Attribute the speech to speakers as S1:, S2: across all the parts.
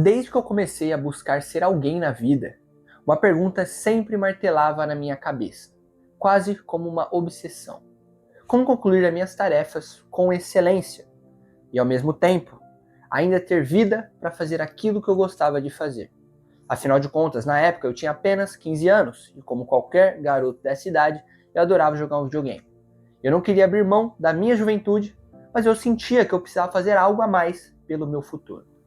S1: Desde que eu comecei a buscar ser alguém na vida, uma pergunta sempre martelava na minha cabeça, quase como uma obsessão. Como concluir as minhas tarefas com excelência e, ao mesmo tempo, ainda ter vida para fazer aquilo que eu gostava de fazer? Afinal de contas, na época eu tinha apenas 15 anos e, como qualquer garoto dessa idade, eu adorava jogar um videogame. Eu não queria abrir mão da minha juventude, mas eu sentia que eu precisava fazer algo a mais pelo meu futuro.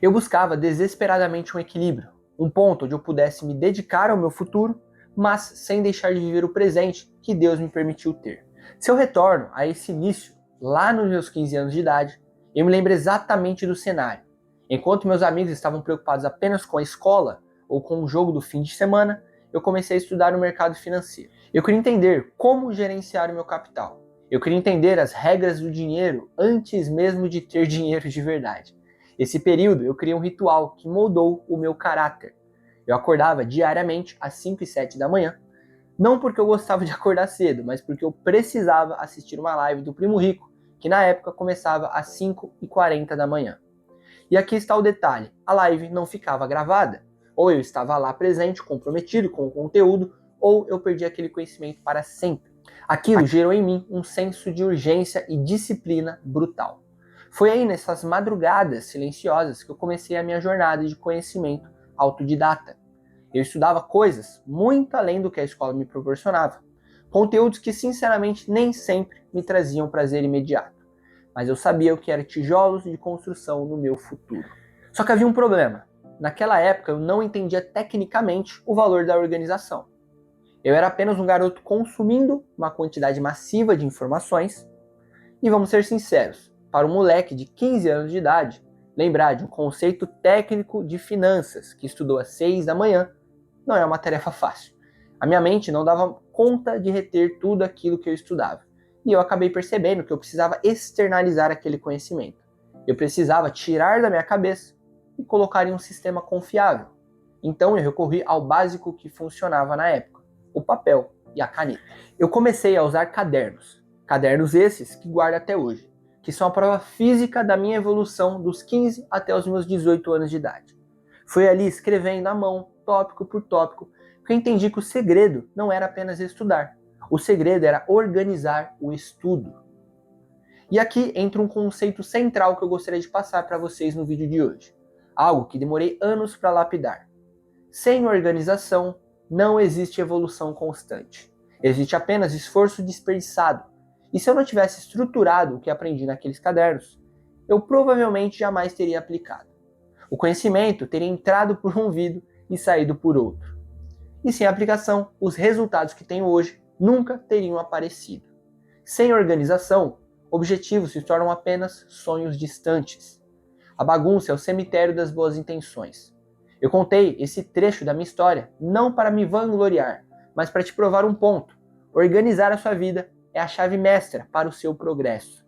S1: Eu buscava desesperadamente um equilíbrio, um ponto onde eu pudesse me dedicar ao meu futuro, mas sem deixar de viver o presente que Deus me permitiu ter. Se eu retorno a esse início, lá nos meus 15 anos de idade, eu me lembro exatamente do cenário. Enquanto meus amigos estavam preocupados apenas com a escola ou com o jogo do fim de semana, eu comecei a estudar no mercado financeiro. Eu queria entender como gerenciar o meu capital. Eu queria entender as regras do dinheiro antes mesmo de ter dinheiro de verdade. Esse período eu criei um ritual que moldou o meu caráter. Eu acordava diariamente às 5 e 7 da manhã, não porque eu gostava de acordar cedo, mas porque eu precisava assistir uma live do Primo Rico, que na época começava às 5h40 da manhã. E aqui está o detalhe, a live não ficava gravada. Ou eu estava lá presente, comprometido com o conteúdo, ou eu perdi aquele conhecimento para sempre. Aquilo gerou em mim um senso de urgência e disciplina brutal. Foi aí nessas madrugadas silenciosas que eu comecei a minha jornada de conhecimento autodidata. Eu estudava coisas muito além do que a escola me proporcionava. Conteúdos que sinceramente nem sempre me traziam prazer imediato. Mas eu sabia o que eram tijolos de construção no meu futuro. Só que havia um problema. Naquela época eu não entendia tecnicamente o valor da organização. Eu era apenas um garoto consumindo uma quantidade massiva de informações. E vamos ser sinceros, para um moleque de 15 anos de idade, lembrar de um conceito técnico de finanças que estudou às 6 da manhã não é uma tarefa fácil. A minha mente não dava conta de reter tudo aquilo que eu estudava. E eu acabei percebendo que eu precisava externalizar aquele conhecimento. Eu precisava tirar da minha cabeça e colocar em um sistema confiável. Então eu recorri ao básico que funcionava na época, o papel e a caneta. Eu comecei a usar cadernos. Cadernos esses que guardo até hoje, que são a prova física da minha evolução dos 15 até os meus 18 anos de idade. Fui ali escrevendo à mão, tópico por tópico, porque eu entendi que o segredo não era apenas estudar. O segredo era organizar o estudo. E aqui entra um conceito central que eu gostaria de passar para vocês no vídeo de hoje. Algo que demorei anos para lapidar. Sem organização, não existe evolução constante. Existe apenas esforço desperdiçado. E se eu não tivesse estruturado o que aprendi naqueles cadernos, eu provavelmente jamais teria aplicado. O conhecimento teria entrado por um ouvido e saído por outro. E sem aplicação, os resultados que tenho hoje nunca teriam aparecido. Sem organização, objetivos se tornam apenas sonhos distantes. A bagunça é o cemitério das boas intenções. Eu contei esse trecho da minha história não para me vangloriar, mas para te provar um ponto. Organizar a sua vida é a chave mestra para o seu progresso.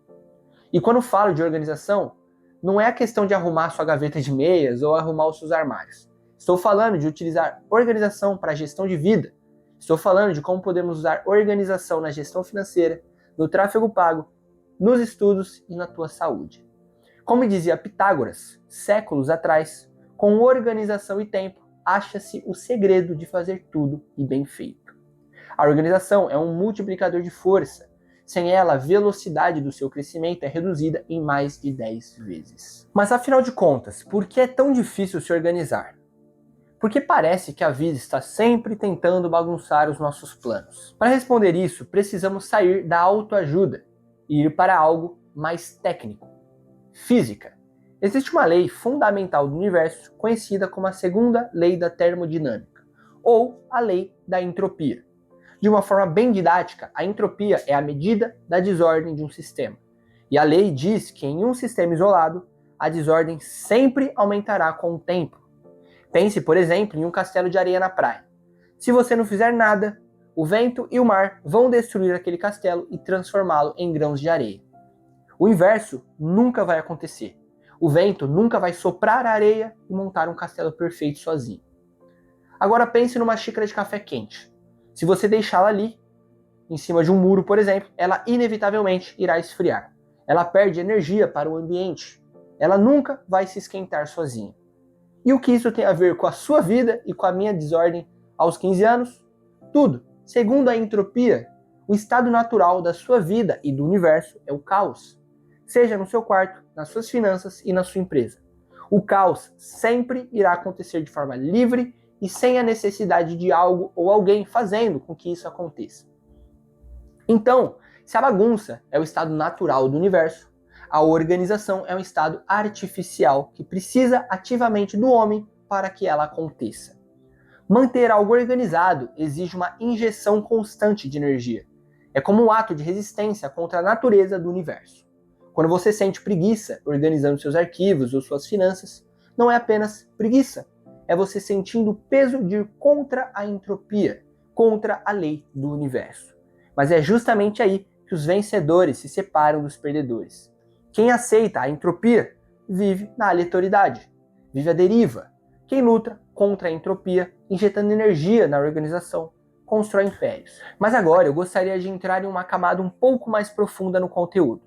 S1: E quando falo de organização, não é a questão de arrumar sua gaveta de meias ou arrumar os seus armários. Estou falando de utilizar organização para a gestão de vida. Estou falando de como podemos usar organização na gestão financeira, no tráfego pago, nos estudos e na tua saúde. Como dizia Pitágoras, séculos atrás, com organização e tempo, acha-se o segredo de fazer tudo e bem feito. A organização é um multiplicador de força. Sem ela, a velocidade do seu crescimento é reduzida em mais de 10 vezes. Mas afinal de contas, por que é tão difícil se organizar? Porque parece que a vida está sempre tentando bagunçar os nossos planos. Para responder isso, precisamos sair da autoajuda e ir para algo mais técnico. Física. Existe uma lei fundamental do universo conhecida como a segunda lei da termodinâmica, ou a lei da entropia. De uma forma bem didática, a entropia é a medida da desordem de um sistema. E a lei diz que em um sistema isolado, a desordem sempre aumentará com o tempo. Pense, por exemplo, em um castelo de areia na praia. Se você não fizer nada, o vento e o mar vão destruir aquele castelo e transformá-lo em grãos de areia. O inverso nunca vai acontecer. O vento nunca vai soprar a areia e montar um castelo perfeito sozinho. Agora pense numa xícara de café quente. Se você deixá-la ali, em cima de um muro, por exemplo, ela inevitavelmente irá esfriar. Ela perde energia para o ambiente. Ela nunca vai se esquentar sozinha. E o que isso tem a ver com a sua vida e com a minha desordem aos 15 anos? Tudo. Segundo a entropia, o estado natural da sua vida e do universo é o caos. Seja no seu quarto, nas suas finanças e na sua empresa. O caos sempre irá acontecer de forma livre e sem a necessidade de algo ou alguém fazendo com que isso aconteça. Então, se a bagunça é o estado natural do universo, a organização é um estado artificial que precisa ativamente do homem para que ela aconteça. Manter algo organizado exige uma injeção constante de energia. É como um ato de resistência contra a natureza do universo. Quando você sente preguiça organizando seus arquivos ou suas finanças, não é apenas preguiça, é você sentindo o peso de ir contra a entropia, contra a lei do universo. Mas é justamente aí que os vencedores se separam dos perdedores. Quem aceita a entropia vive na aleatoriedade, vive a deriva. Quem luta contra a entropia, injetando energia na organização, constrói impérios. Mas agora eu gostaria de entrar em uma camada um pouco mais profunda no conteúdo.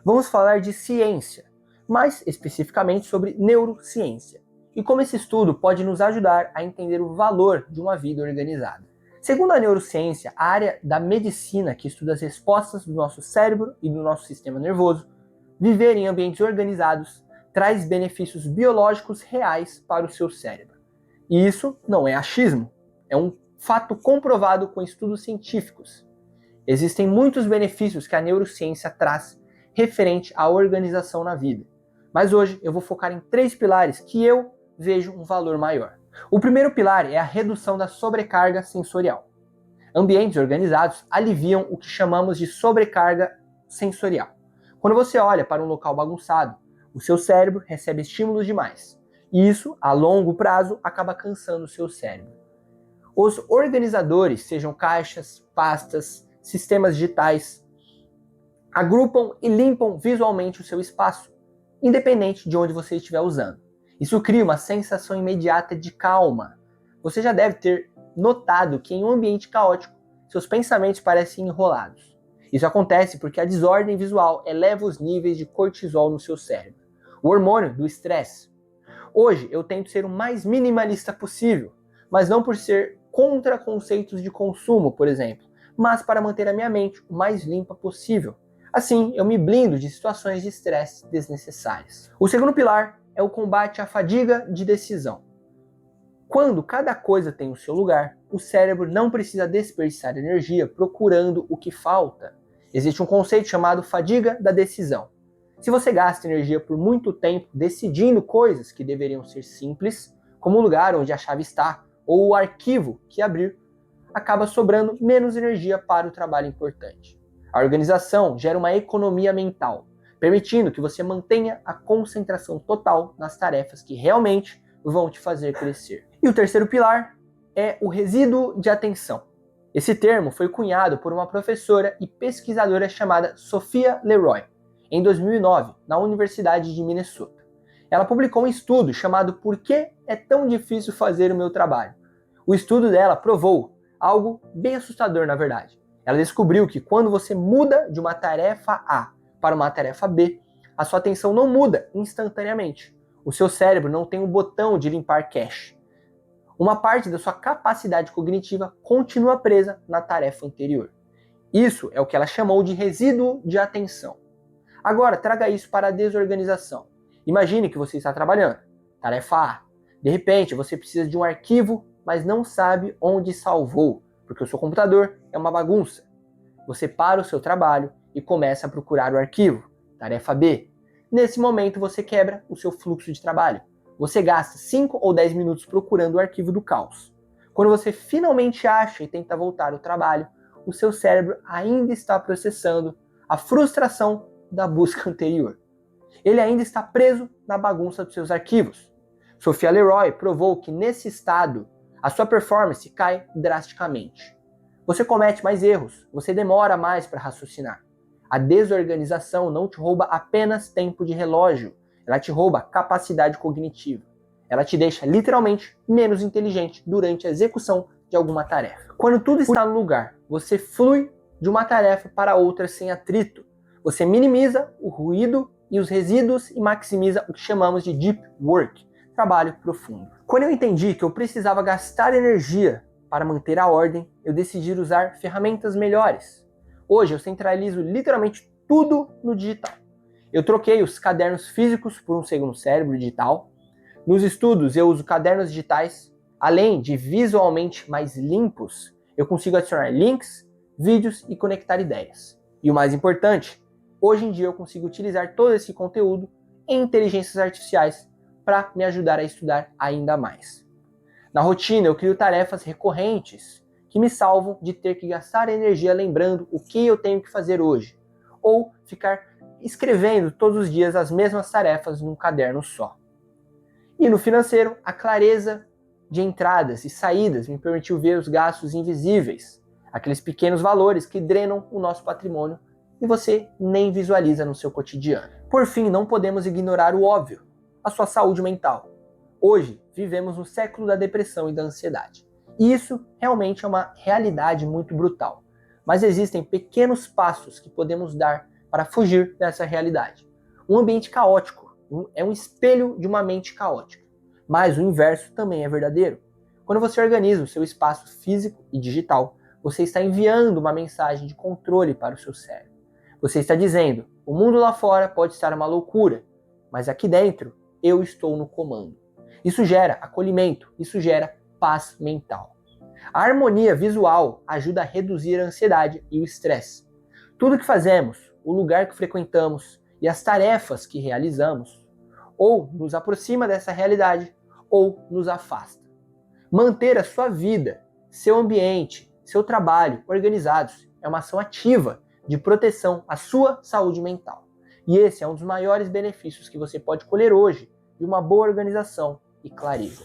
S1: Vamos falar de ciência, mais especificamente sobre neurociência, e como esse estudo pode nos ajudar a entender o valor de uma vida organizada. Segundo a neurociência, a área da medicina que estuda as respostas do nosso cérebro e do nosso sistema nervoso, viver em ambientes organizados traz benefícios biológicos reais para o seu cérebro. E isso não é achismo, é um fato comprovado com estudos científicos. Existem muitos benefícios que a neurociência traz referente à organização na vida. Mas hoje eu vou focar em 3 pilares que eu vejo um valor maior. O primeiro pilar é a redução da sobrecarga sensorial. Ambientes organizados aliviam o que chamamos de sobrecarga sensorial. Quando você olha para um local bagunçado, o seu cérebro recebe estímulos demais. E isso, a longo prazo, acaba cansando o seu cérebro. Os organizadores, sejam caixas, pastas, sistemas digitais, agrupam e limpam visualmente o seu espaço, independente de onde você estiver usando. Isso cria uma sensação imediata de calma. Você já deve ter notado que em um ambiente caótico, seus pensamentos parecem enrolados. Isso acontece porque a desordem visual eleva os níveis de cortisol no seu cérebro, o hormônio do estresse. Hoje eu tento ser o mais minimalista possível, mas não por ser contra conceitos de consumo, por exemplo, mas para manter a minha mente o mais limpa possível. Assim, eu me blindo de situações de estresse desnecessárias. O segundo pilar é o combate à fadiga de decisão. Quando cada coisa tem o seu lugar, o cérebro não precisa desperdiçar energia procurando o que falta. Existe um conceito chamado fadiga da decisão. Se você gasta energia por muito tempo decidindo coisas que deveriam ser simples, como o lugar onde a chave está ou o arquivo que abrir, acaba sobrando menos energia para o trabalho importante. A organização gera uma economia mental, permitindo que você mantenha a concentração total nas tarefas que realmente vão te fazer crescer. E o terceiro pilar é o resíduo de atenção. Esse termo foi cunhado por uma professora e pesquisadora chamada Sophia Leroy, em 2009, na Universidade de Minnesota. Ela publicou um estudo chamado Por que é tão difícil fazer o meu trabalho? O estudo dela provou algo bem assustador, na verdade. Ela descobriu que quando você muda de uma tarefa A para uma tarefa B, a sua atenção não muda instantaneamente. O seu cérebro não tem um botão de limpar cache. Uma parte da sua capacidade cognitiva continua presa na tarefa anterior. Isso é o que ela chamou de resíduo de atenção. Agora, traga isso para a desorganização. Imagine que você está trabalhando. Tarefa A. De repente, você precisa de um arquivo, mas não sabe onde salvou, porque o seu computador é uma bagunça. Você para o seu trabalho e começa a procurar o arquivo. Tarefa B. Nesse momento, você quebra o seu fluxo de trabalho. Você gasta 5 ou 10 minutos procurando o arquivo do caos. Quando você finalmente acha e tenta voltar ao trabalho, o seu cérebro ainda está processando a frustração da busca anterior. Ele ainda está preso na bagunça dos seus arquivos. Sophia Leroy provou que nesse estado, a sua performance cai drasticamente. Você comete mais erros, você demora mais para raciocinar. A desorganização não te rouba apenas tempo de relógio, ela te rouba capacidade cognitiva. Ela te deixa literalmente menos inteligente durante a execução de alguma tarefa. Quando tudo está no lugar, você flui de uma tarefa para outra sem atrito. Você minimiza o ruído e os resíduos e maximiza o que chamamos de deep work, trabalho profundo. Quando eu entendi que eu precisava gastar energia para manter a ordem, eu decidi usar ferramentas melhores. Hoje eu centralizo literalmente tudo no digital. Eu troquei os cadernos físicos por um segundo cérebro digital. Nos estudos eu uso cadernos digitais. Além de visualmente mais limpos, eu consigo adicionar links, vídeos e conectar ideias. E o mais importante, hoje em dia eu consigo utilizar todo esse conteúdo em inteligências artificiais para me ajudar a estudar ainda mais. Na rotina, eu crio tarefas recorrentes que me salvam de ter que gastar energia lembrando o que eu tenho que fazer hoje, ou ficar escrevendo todos os dias as mesmas tarefas num caderno só. E no financeiro, a clareza de entradas e saídas me permitiu ver os gastos invisíveis, aqueles pequenos valores que drenam o nosso patrimônio e você nem visualiza no seu cotidiano. Por fim, não podemos ignorar o óbvio, a sua saúde mental. Hoje, vivemos no século da depressão e da ansiedade. E isso realmente é uma realidade muito brutal. Mas existem pequenos passos que podemos dar para fugir dessa realidade. Um ambiente caótico é um espelho de uma mente caótica. Mas o inverso também é verdadeiro. Quando você organiza o seu espaço físico e digital, você está enviando uma mensagem de controle para o seu cérebro. Você está dizendo, o mundo lá fora pode estar uma loucura, mas aqui dentro eu estou no comando. Isso gera acolhimento, isso gera paz mental. A harmonia visual ajuda a reduzir a ansiedade e o estresse. Tudo que fazemos, o lugar que frequentamos e as tarefas que realizamos, ou nos aproxima dessa realidade, ou nos afasta. Manter a sua vida, seu ambiente, seu trabalho organizados é uma ação ativa de proteção à sua saúde mental. E esse é um dos maiores benefícios que você pode colher hoje de uma boa organização e clareza.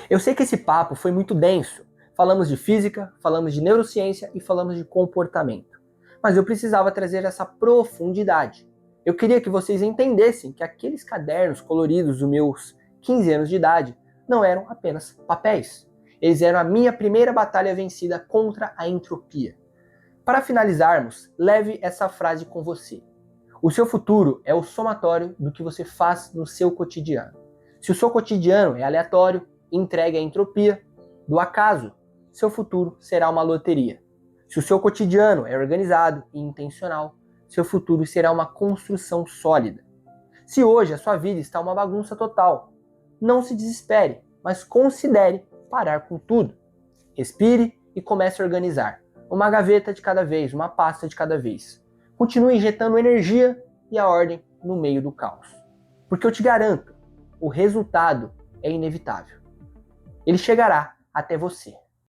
S1: Eu sei que esse papo foi muito denso. Falamos de física, falamos de neurociência e falamos de comportamento. Mas eu precisava trazer essa profundidade. Eu queria que vocês entendessem que aqueles cadernos coloridos dos meus 15 anos de idade não eram apenas papéis. Eles eram a minha primeira batalha vencida contra a entropia. Para finalizarmos, leve essa frase com você. O seu futuro é o somatório do que você faz no seu cotidiano. Se o seu cotidiano é aleatório, entregue à entropia do acaso, seu futuro será uma loteria. Se o seu cotidiano é organizado e intencional, seu futuro será uma construção sólida. Se hoje a sua vida está uma bagunça total, não se desespere, mas considere parar com tudo. Respire e comece a organizar. Uma gaveta de cada vez, uma pasta de cada vez. Continue injetando energia e a ordem no meio do caos. Porque eu te garanto, o resultado é inevitável. Ele chegará até você.